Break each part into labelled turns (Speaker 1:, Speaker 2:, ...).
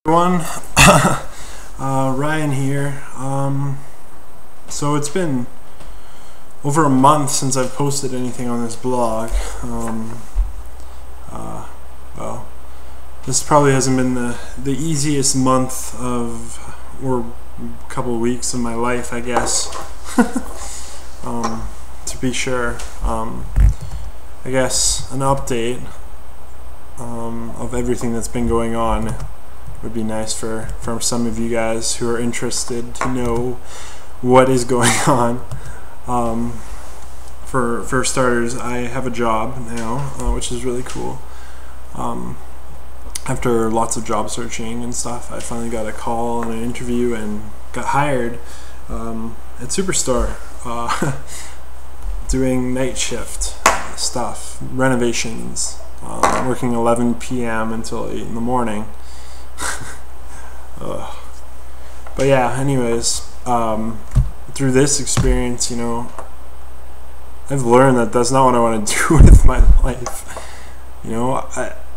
Speaker 1: Everyone, Ryan here. So it's been over a month since I've posted anything on this blog. Well, this probably hasn't been the easiest month or couple of weeks of my life, I guess. To be sure. I guess an update of everything that's been going on would be nice for some of you guys who are interested to know what is going on. For starters, I have a job now, which is really cool. After lots of job searching and stuff, I finally got a call and an interview and got hired at Superstore, doing night shift stuff, renovations, working 11 p.m. until 8 in the morning. But yeah, anyways, through this experience, you know, I've learned that that's not what I want to do with my life. You know,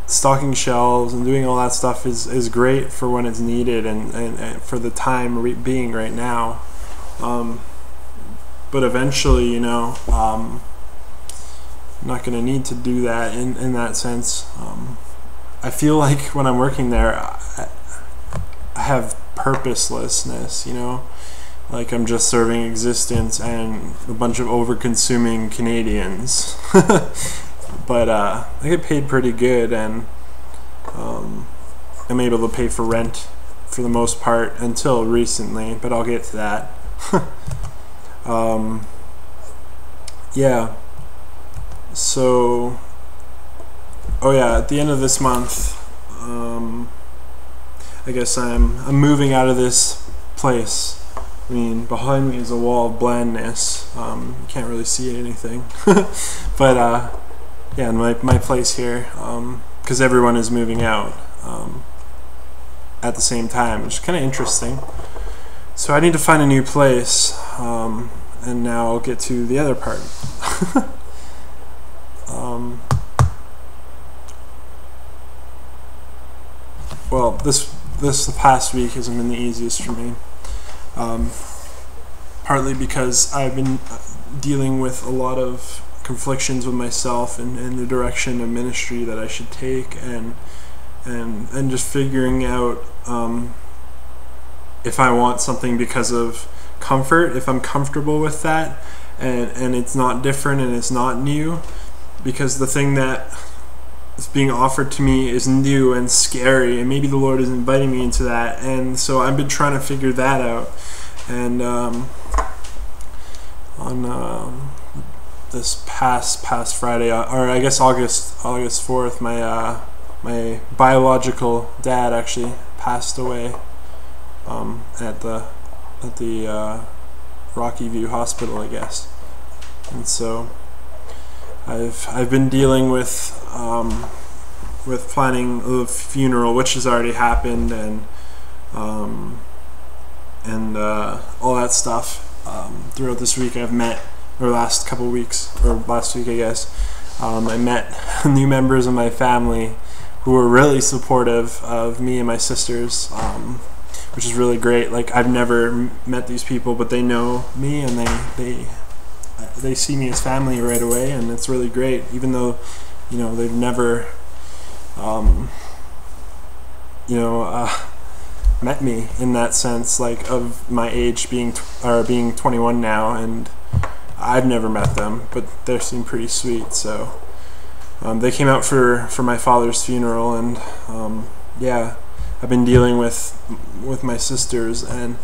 Speaker 1: stocking shelves and doing all that stuff is great for when it's needed and for the time being right now. But eventually, you know, I'm not going to need to do that in that sense. I feel like when I'm working there, I have purposelessness, you know, like I'm just serving existence and a bunch of over-consuming Canadians. But I get paid pretty good, and I'm able to pay for rent for the most part until recently, but I'll get to that. Yeah, so oh yeah, at the end of this month, I guess I'm moving out of this place. I mean, behind me is a wall of blandness. You can't really see anything. But yeah, my place here, because everyone is moving out at the same time, which is kind of interesting. So I need to find a new place, and now I'll get to the other part. Well, this past week hasn't been the easiest for me. Partly because I've been dealing with a lot of conflictions with myself and the direction of ministry that I should take, and just figuring out if I want something because of comfort, if I'm comfortable with that, and it's not different and it's not new, because the thing that is being offered to me is new and scary, and maybe the Lord is inviting me into that. And so I've been trying to figure that out. And on this past Friday, or I guess August 4th, my biological dad actually passed away at the Rocky View Hospital, I guess. And so I've been dealing with planning a funeral, which has already happened, and all that stuff. Throughout this week, last couple weeks, or last week, I guess, I met new members of my family who were really supportive of me and my sisters, which is really great. Like, I've never met these people, but they know me, and they see me as family right away, and it's really great, even though, you know, they've never met me in that sense, like of my age, being 21 now, and I've never met them, but they seem pretty sweet. So they came out for my father's funeral, and yeah, I've been dealing with my sisters and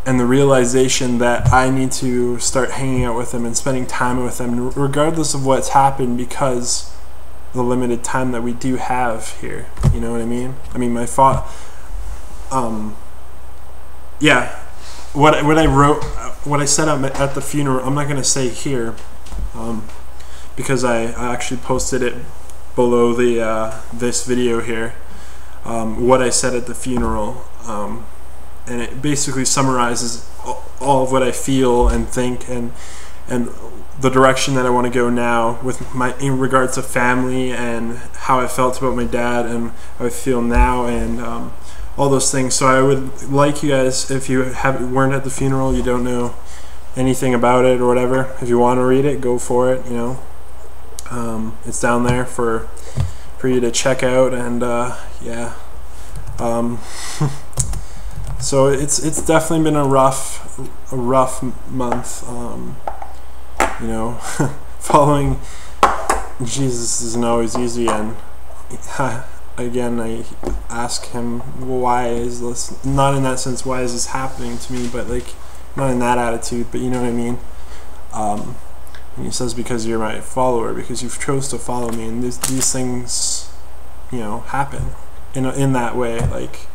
Speaker 1: the realization that I need to start hanging out with them and spending time with them, regardless of what's happened, because the limited time that we do have here. You know what I mean? I mean, my thought, yeah, what I wrote, what I said at the funeral, I'm not going to say here, because I actually posted it below this video here, what I said at the funeral, and it basically summarizes all of what I feel and think, and the direction that I want to go now in regards to family, and how I felt about my dad, and how I feel now, and all those things. So I would like you guys, if you weren't at the funeral, you don't know anything about it or whatever, if you want to read it, go for it. It's down there for you to check out, and yeah. So it's definitely been a rough month. Following Jesus isn't always easy, and again, I ask him, why is this, not in that sense, why is this happening to me, but like, not in that attitude, but you know what I mean. And he says, because you're my follower, because you've chose to follow me, and these things, happen in that way. Like,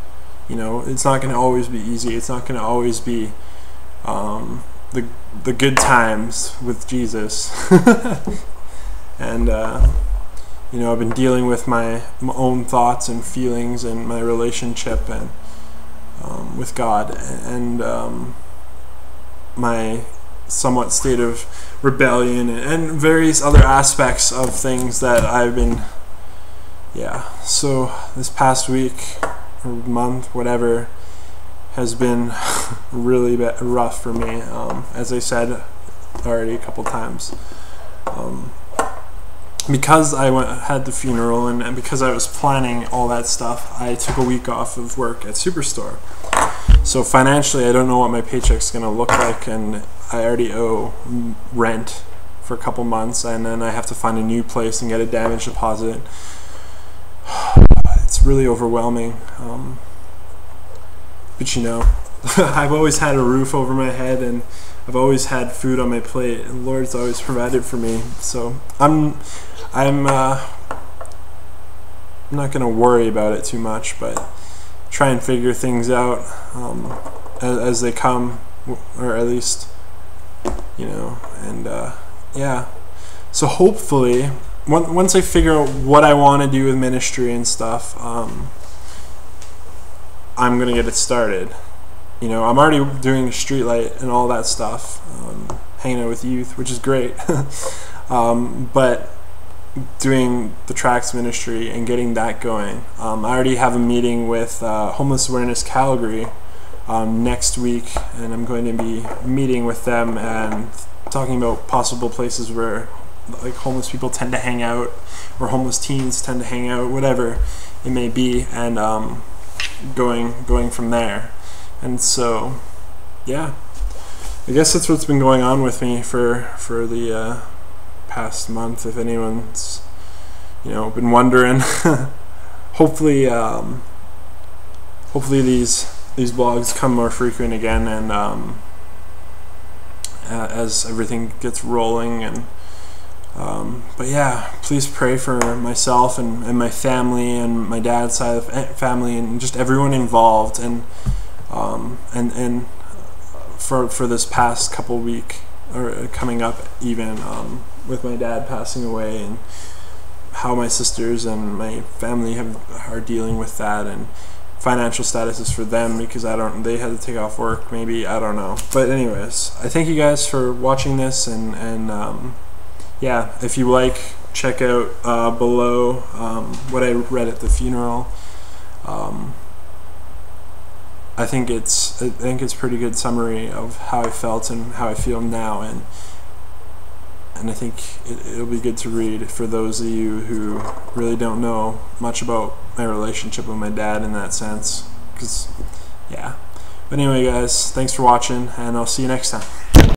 Speaker 1: it's not going to always be easy. It's not going to always be the good times with Jesus. And I've been dealing with my own thoughts and feelings and my relationship and with God, and my somewhat state of rebellion and various other aspects of things that I've been, so this past week or month, whatever, has been really rough for me, as I said already a couple times. Because I had the funeral, and because I was planning all that stuff, I took a week off of work at Superstore. So financially, I don't know what my paycheck's going to look like, and I already owe rent for a couple months, and then I have to find a new place and get a damage deposit. It's really overwhelming. But I've always had a roof over my head, and I've always had food on my plate, and the Lord's always provided for me. So I'm not going to worry about it too much, but try and figure things out as they come, or at least, and yeah. So hopefully, once I figure out what I want to do with ministry and stuff, I'm going to get it started. I'm already doing Streetlight and all that stuff, hanging out with youth, which is great. But doing the Tracts ministry and getting that going. I already have a meeting with Homeless Awareness Calgary next week, and I'm going to be meeting with them and talking about possible places where like homeless people tend to hang out, or homeless teens tend to hang out, whatever it may be, and going from there. And so, yeah, I guess that's what's been going on with me for the past month. If anyone's been wondering, hopefully these vlogs come more frequent again, and as everything gets rolling. And but yeah, please pray for myself and my family and my dad's side of the family and just everyone involved, and for this past couple week, or coming up even, with my dad passing away, and how my sisters and my family are dealing with that, and financial statuses for them, because they had to take off work, maybe, I don't know. But anyways, I thank you guys for watching this, and yeah, if you like, check out below what I read at the funeral. I think it's a pretty good summary of how I felt and how I feel now, and I think it'll be good to read for those of you who really don't know much about my relationship with my dad in that sense, because yeah. But anyway, guys, thanks for watching, and I'll see you next time.